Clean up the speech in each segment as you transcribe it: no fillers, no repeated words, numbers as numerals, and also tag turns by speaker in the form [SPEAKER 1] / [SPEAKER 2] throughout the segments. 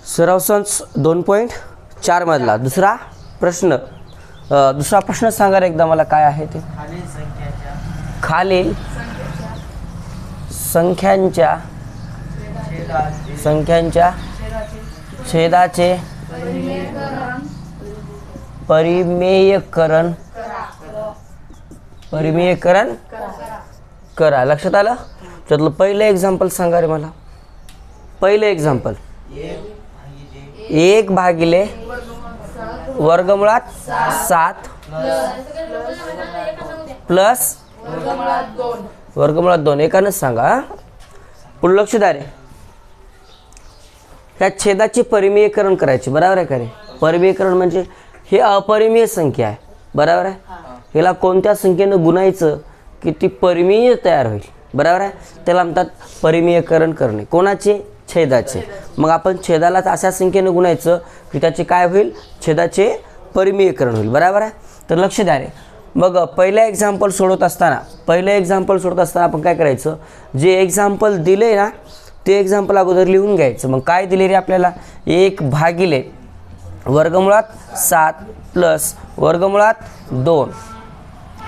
[SPEAKER 1] सराव संच 2.4 मधला दुसरा प्रश्न सांगा रे एकदा मला काय आहे ते. खालील संख्यांच्या छेदाचे परिमेयकरण करा. लक्षात आलं. त्यातलं पहिलं एक्झाम्पल सांगा रे मला. पहिलं एक्झाम्पल 1/7 प्लस वर्गमुळात 2 एकानंच सांगा. पुढं लक्ष द्या रे. त्या छेदाची परिमेयकरण करायची. बरोबर आहे का रे. परिमेयकरण म्हणजे हे अपरिमेय संख्या आहे. बरोबर आहे. ह्याला कोणत्या संख्येनं गुणायचं की ती परिमेय तयार होईल. बरोबर आहे. त्याला म्हणतात परिमेयकरण करणे. कोणाचे? छेदाचे. मग आपण छेदालाच अशा संख्येनं गुणायचं की त्याचे काय होईल? छेदाचे परिमेयकरण होईल. बरोबर आहे. तर लक्ष द्या रे. मग पहिलं एक्झाम्पल सोडवत असताना आपण काय करायचं? जे एक्झाम्पल दिले ना ते एक्झाम्पल अगोदर लिहून घ्यायचं. मग काय दिले रे आपल्याला? 1/7 प्लस वर्गमुळात 2.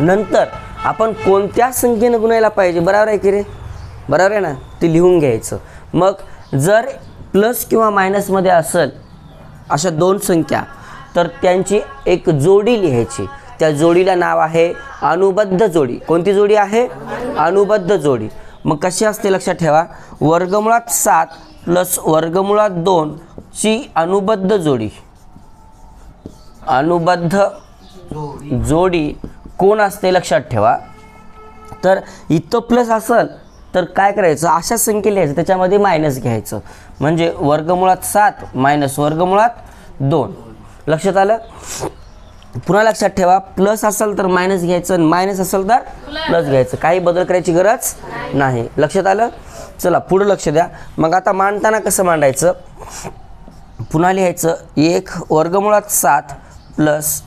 [SPEAKER 1] नंतर आपण कोणत्या संख्येनं गुणायला पाहिजे? बरोबर आहे की रे. बरोबर आहे ना. ते लिहून घ्यायचं. मग जर प्लस किंवा मायनसमध्ये असेल अशा दोन संख्या तर त्यांची एक जोडी लिहायची. त्या जोडीला नाव आहे अनुबद्ध जोडी. कोणती जोडी आहे? अनुबद्ध जोडी. मग कशी असते लक्षात ठेवा. वर्गमुळात 7 प्लस वर्गमुळात 2 ची अनुबद्ध जोडी कोण असते लक्षात ठेवा. तर इथं प्लस असेल तर काय करायचं? अशा संख्या लिहायचं त्याच्यामध्ये मायनस घ्यायचं. म्हणजे वर्गमुळात 7 मायनस वर्गमुळात 2. लक्षात आलं. पुन्हा लक्षात ठेवा. प्लस असेल तर मायनस घ्यायचं आणि मायनस असेल तर प्लस घ्यायचं. काही बदल करायची गरज नाही. लक्षात आलं. चला पुढं लक्ष द्या. मग आता मांडताना कसं मांडायचं? पुन्हा लिहायचं 1/7 प्लस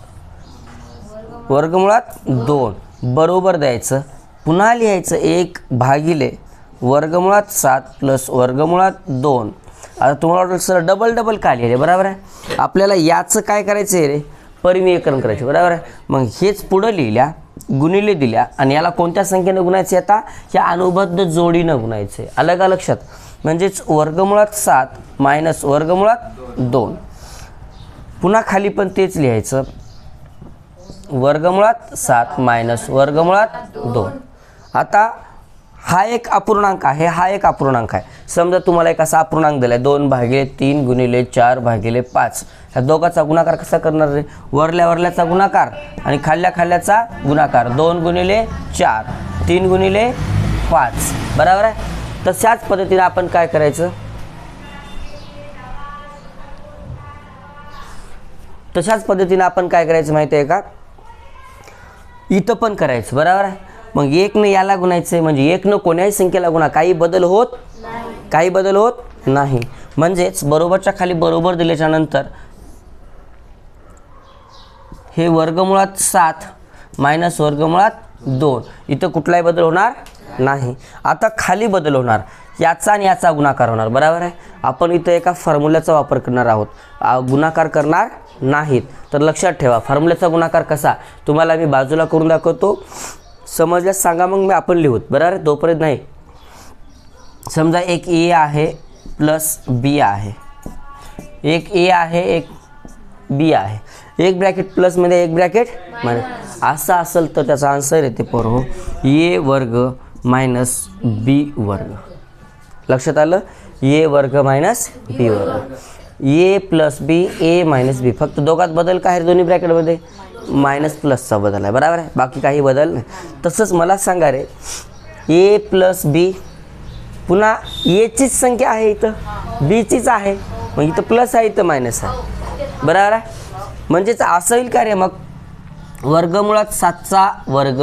[SPEAKER 1] वर्गमुळात 2 बरोबर द्यायचं. पुन्हा लिहायचं 1/7 प्लस वर्गमुळात 2. आता तुम्हाला वाटलं सर डबल का लिहिले? बरोबर आहे. आपल्याला याचं काय करायचं आहे रे? परिमेयकरण करायचे. बरोबर आहे. मग हेच पुढं लिहिल्या गुणिले दिल्या आणि याला कोणत्या संख्येनं गुणायचे? आता या अनुबद्ध जोडीनं गुणायचे. आलं का लक्षात? म्हणजेच वर्गमुळात 7 मायनस वर्गमुळात 2. पुन्हा खाली पण तेच लिहायचं. वर्गमुळात 7 मायनस वर्गमुळात 2. आता हा एक अपूर्णांक आहे. समजा तुम्हाला एक असा अपूर्णांक दिला आहे 2/3 गुणिले 4/5. ह्या दोघाचा गुणाकार कसा करणार रे? वरल्याचा गुणाकार आणि खाल्ल्याचा गुणाकार. 2 गुणिले 4 3 गुणिले 5. बरोबर आहे. तशाच पद्धतीने आपण काय करायचं? माहिती आहे का? इथं पण करायचं. बरोबर आहे. मग 1 याला गुणायचं म्हणजे 1 कोण्याही संख्येला गुणा. काही बदल होत नाही. म्हणजेच बरोबरच्या खाली बरोबर दिल्याच्या नंतर हे वर्गमुळात 7 मायनस वर्गमुळात 2. इथं कुठलाही बदल होणार नाही. आता खाली बदल होणार. याचा आणि याचा गुणाकार होणार. बरोबर आहे. आपण इथं एका फॉर्म्युल्याचा वापर करणार आहोत. गुणाकार करणार नाहीत. तर लक्षात ठेवा फॉर्म्युल्याचा गुणाकार कसा तुम्हाला मी बाजूला करून दाखवतो. समजल्यास सांगा मग मी आपण लिहूत. बरोबर आहे. तोपर्यंत नाही. समजा एक ए आहे प्लस बी आहे. एक ए आहे एक बी आहे. एक ब्रॅकेट प्लसमध्ये एक ब्रॅकेट मायनस. असं असेल तर त्याचा आन्सर येते पोरो ए वर्ग मायनस बी वर्ग. लक्षात आलं. ए वर्ग मायनस बी वर्ग. ए प्लस बी ए मायनस बी. फक्त दोघात बदल काय आहे? दोन्ही ब्रॅकेटमध्ये मायनस प्लसचा बदल आहे. बरोबर आहे. बाकी काही बदल नाही. तसंच मला सांगा रे ए प्लस बी. पुन्हा एचीच संख्या आहे इथं बीचीच आहे. मग इथं प्लस आहे इथं मायनस आहे. बरोबर आहे. म्हणजेच असं होईल का रे? मग वर्गमुळात 7चा वर्ग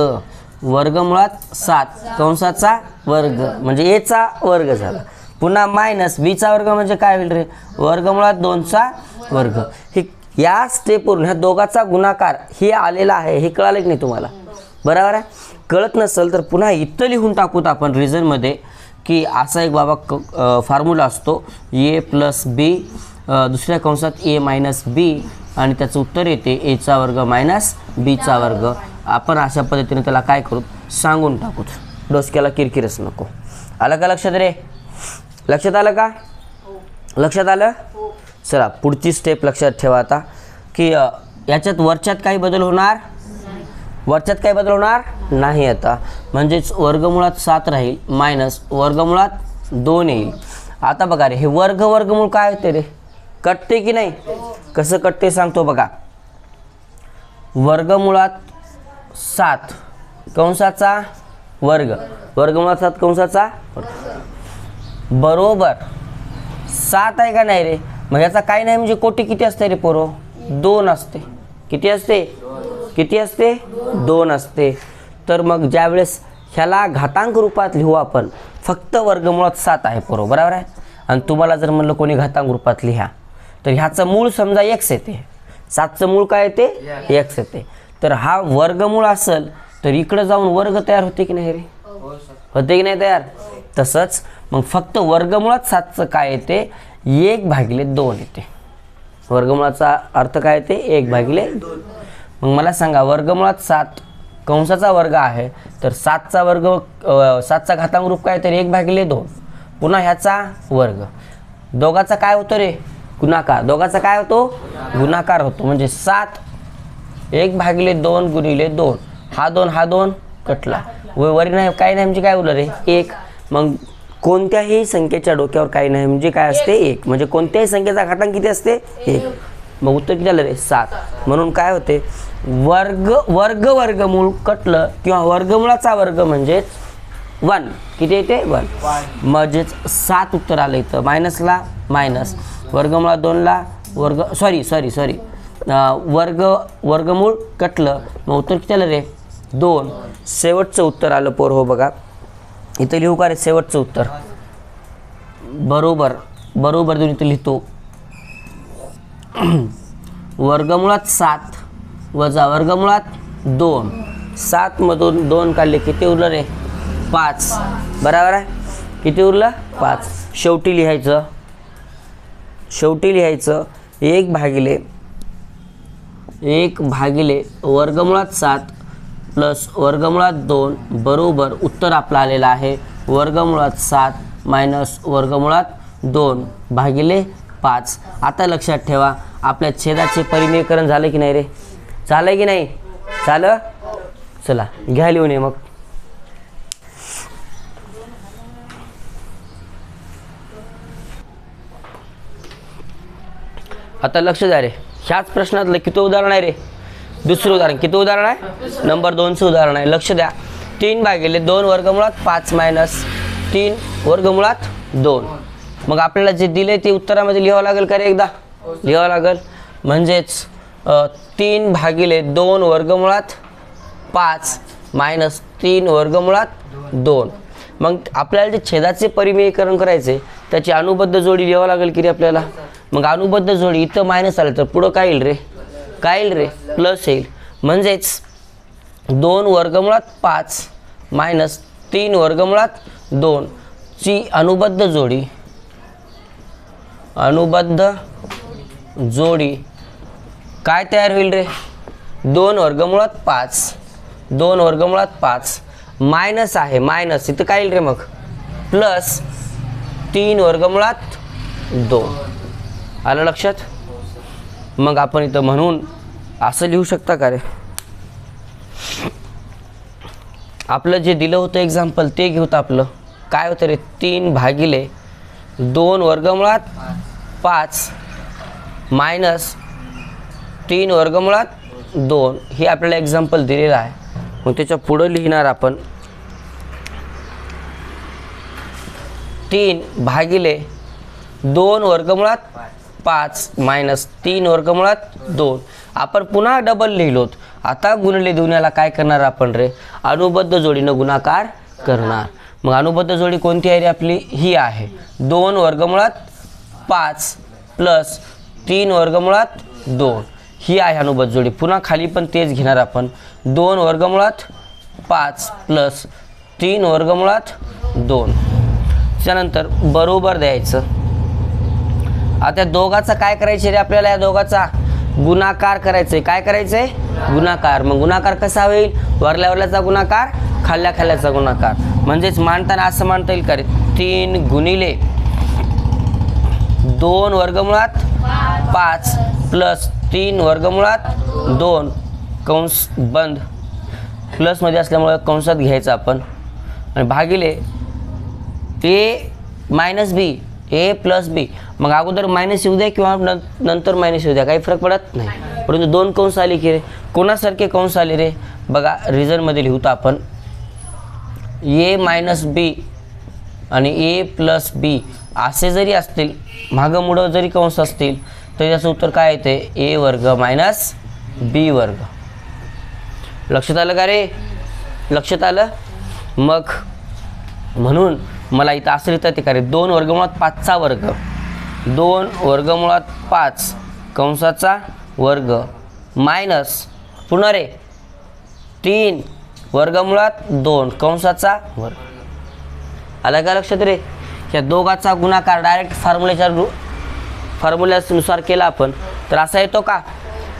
[SPEAKER 1] वर्गमुळात 7 कंसाचा वर्ग म्हणजे एचा वर्ग झाला. पुन्हा मायनस बीचा वर्ग म्हणजे काय होईल रे? वर्गमुळात 2चा वर्ग. हे या स्टेपवरून ह्या दोघाचा गुणाकार हे आलेला आहे. हे कळालं की नाही तुम्हाला? बरोबर आहे. कळत नसेल तर पुन्हा इथं लिहून टाकूत आपण रिझनमध्ये की असा एक बाबा फॉर्म्युला असतो ए प्लस बी दुसऱ्या कंसात a मायनस बी आणि त्याचं उत्तर येते एचा वर्ग मायनस बीचा वर्ग. आपण अशा पद्धतीने त्याला काय करू सांगून टाकू, डोसक्याला किरकिरच नको. आलं का लक्षात रे? लक्षात आलं का? लक्षात आलं? चला पुढची स्टेप लक्षात ठेवा आता की याच्यात वरच्यात काही बदल होणार, वरच्यात काही बदल होणार नाही आता. म्हणजेच वर्गमुळात 7 राहील मायनस वर्गमुळात 2 येईल. आता बघा रे, हे वर्गमूळ काय होते रे? कटते की नाही? कसं कटते सांगतो बघा. वर्गमुळात 7 कंसाचा वर्ग, वर्गमुळात 7 कंसाचा बरोबर 7 आहे का नाही रे? मग याचा काही नाही म्हणजे कोटी किती असते रे पोरो? 2 असते. किती असते? किती असते? 2 असते. तर मग ज्यावेळेस ह्याला घातांक रूपात लिहू आपण, फक्त वर्गमुळात 7 आहे पोरो, बरोबर आहे. आणि तुम्हाला जर म्हणलं कोणी घातांक रूपात लिहा तर ह्याचं मूळ समजा x येते, 7चं मूळ काय येते? x येते. तर हा वर्गमूळ असेल तर इकडं जाऊन वर्ग तयार होते की नाही रे? होते की नाही तयार? तसंच मग फक्त वर्गमुळात 7चं काय येते? 1/2 येते. वर्गमुळाचा अर्थ काय येते? 1/2. मग मला सांगा, वर्गमुळात 7 कंसाचा वर्ग आहे तर 7चा वर्ग 7चा घातांक रूप काय तर 1/2. पुन्हा ह्याचा वर्ग, दोघाचा काय होतो रे? गुणाकार. दोघाचा काय होतो? गुणाकार होतो. म्हणजे 7 1/2 गुणिले 2, हा 2 कटला, वरी नाही काही नाही म्हणजे काय उरलं रे? 1. मग कोणत्याही संख्येच्या डोक्यावर काही नाही म्हणजे काय असते? 1. म्हणजे कोणत्याही संख्येचा घातांक किती असते? 1. मग उत्तर किती आलं रे? 7. म्हणून काय होते? वर्गमूळ कटलं किंवा वर्गमुळाचा वर्ग म्हणजेच 1. किती येते? 1. म्हणजेच 7 उत्तर आलं इथं. मायनसला मायनस, वर्गमुळात 2ला वर्ग, सॉरी वर्गमूळ कटलं, मग उत्तर किती आलं रे? 2. शेवटचं उत्तर आलं पोर. हो बघा इथं लिहू का रे शेवटचं उत्तर? बरोबर दोन इथं लिहितो. वर्गमुळात 7 वजा वर्गमुळात 2, 7 मधून 2 काढले, किती उरलं रे? 5. बरोबर आहे. किती उरलं? 5. शेवटी लिहायचं 1/1 वर्गमुळात 7 प्लस वर्गमुळात 2 बरोबर उत्तर आपलं आलेलं आहे वर्गमुळात 7 मायनस वर्गमुळात 2/5. आता लक्षात ठेवा, आपल्या छेदाचे परिमेयकरण झालं की नाही रे? झालं की नाही? झालं. चला घ्या लिहून ये. मग आता लक्ष द्या रे, ह्याच प्रश्नातलं किती उदाहरण आहे रे? दुसरं उदाहरण. किती उदाहरण आहे? नंबर 2चं उदाहरण आहे. लक्ष द्या. 3/2 वर्गमुळात 5 मायनस 3 वर्गमुळात 2. मग आपल्याला जे दिले ते उत्तरामध्ये लिहावं लागेल का रे? एकदा लिहावं लागेल. म्हणजेच 3/2 वर्गमुळात 5 मायनस 3 वर्गमुळात 2. मग आपल्याला जे छेदाचे परिमेयकरण करायचे त्याची अनुबद्ध जोडी लिहावं लागेल की रे आपल्याला? मग अनुबद्ध जोडी इथं मायनस आलं तर पुढं काय येईल रे? काय येईल रे? प्लस येईल. म्हणजेच 2 वर्गमुळात 5 मायनस 3 वर्गमुळात 2 ची अनुबद्ध जोडी काय तयार होईल रे? 2 वर्गमुळात 5 मायनस आहे, मायनस इथं काय येईल रे? मग प्लस 3 वर्गमुळात 2. आलं लक्षात? मग आपण इथं म्हणून असं लिहू शकता का रे? आपलं जे दिलं होतं एक्झाम्पल ते घेऊत. आपलं काय होतं रे? 3/2 वर्गमुळात 5 मायनस 3 वर्गमुळात 2 हे आपल्याला एक्झाम्पल दिलेलं आहे. मग त्याच्या पुढं लिहिणार आपण 3/2 वर्गमुळात 5 मायनस 3 वर्गमुळात 2. आपण पुन्हा डबल लिहिलोत. आता गुणले देऊन याला काय करणार आपण रे? अनुबद्ध जोडीनं गुणाकार करणार. मग अनुबद्ध जोडी कोणती आहे रे आपली? ही आहे. 2 वर्गमुळात 5 प्लस 3 वर्गमुळात 2 ही आहे अनुबद्ध जोडी. पुन्हा खाली पण तेच घेणार आपण. 2 वर्गमुळात 5 प्लस 3 वर्गमुळात 2. त्यानंतर बरोबर द्यायचं. आता दोघाचा काय करायचे रे आपल्याला, या दोघाचा गुणाकार करायचंय. काय करायचंय, गुणाकार. मग गुणाकार कसा होईल, वरल्या वरल्याचा गुणाकार, खाल्ल्या खाल्ल्याचा गुणाकार. म्हणजेच मांडताना असं मांडता येईल का रे, 3 गुणिले 2 वर्गमुळात 5 प्लस 3 वर्गमुळात 2 कंस बंद, प्लसमध्ये असल्यामुळे कंसात घ्यायचं आपण, आणि भागिले ए मायनस बी, ए प्लस बी. मग अगोदर मायनस येऊ द्या किंवा नंतर मायनस येऊ द्या, काही फरक पडत नाही. परंतु 2 कंस आले की रे, कोणासारखे कंस आले रे, बघा रिझनमध्ये लिहूतो आपण, ए मायनस बी आणि ए प्लस बी असे जरी असतील, मागं मुडं जरी कंस असतील, तर याचं उत्तर काय येते, ए वर्ग मायनस बी वर्ग. लक्षात आलं का रे, लक्षात आलं. मग म्हणून मला इथं असं लिहिता येते का रे, 2 वर्गमुळात 5चा वर्ग, 2 वर्गमुळात 5 कंसाचा वर्ग मायनस पुन्हा रे 3 वर्गमुळात 2 कंसाचा वर्ग. आलं का लक्षात रे. या दोघाचा गुणाकार डायरेक्ट फॉर्म्युल्यानुसार केला आपण तर असा येतो का,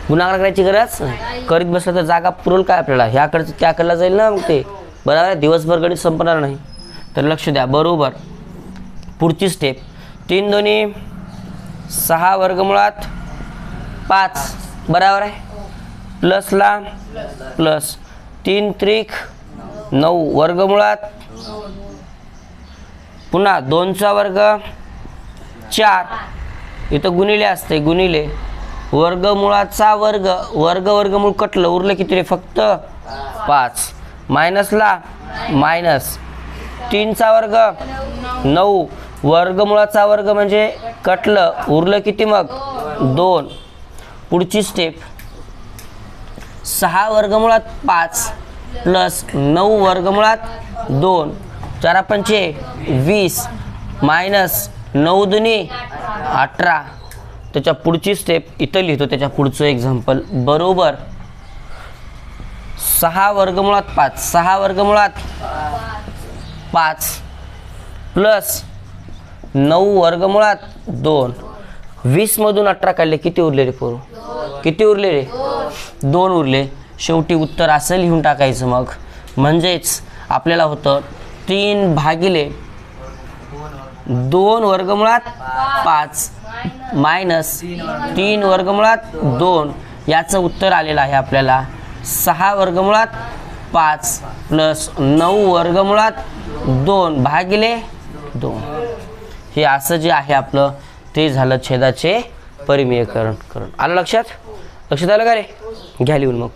[SPEAKER 1] गुणाकार करायची गरज नाही. करीत बसलं तर जागा पुरवल काय आपल्याला, ह्याकडचं त्याकडला जाईल ना, मग ते बरोबर आहे, दिवसभर गणित संपणार नाही. तर लक्ष द्या, बरोबर. पुढची स्टेप, 3 दोन्ही 6 वर्गमुळात 5 बरोबर आहे, प्लसला प्लस 3 त्रिक 9 वर्गमुळात, पुन्हा 2चा वर्ग 4, इथं गुणिले असते, गुणिले वर्गमुळाचा वर्ग, वर्गमूळ कटलं, उरलं किती रे, फक्त 5, मायनसला मायनस 3चा वर्ग 9, वर्गमुळाचा वर्ग म्हणजे कटलं, उरलं किती मग 2. पुढची स्टेप, 6 वर्गमुळात 5 प्लस 9 वर्गमुळात 2, 4 पंचे 20 मायनस 9 दुनी 18. त्याच्या पुढची स्टेप इथं लिहितो, त्याच्या पुढचं एक्झाम्पल, बरोबर 6 वर्गमुळात 5, 6 वर्गमुळात 5 प्लस 9 वर्गमुळात 2, 20 मधून 18 काढले, किती उरले रे पोरू, किती उरले रे, 2 उरले. शेवटी उत्तर असं लिहून टाकायचं. मग म्हणजेच आपल्याला होतं 3 भागिले 2 वर्गमुळात 5 मायनस 3 वर्गमुळात 2, याचं उत्तर आलेलं आहे आपल्याला 6 वर्गमुळात 5 प्लस 9 वर्गमुळात 2 भागिले 2. हे असं जे आहे आपलं ते झालं छेदाचे परिमेयकरण. आलं लक्षात, लक्षात आलं का रे, घ्या लिहून मग.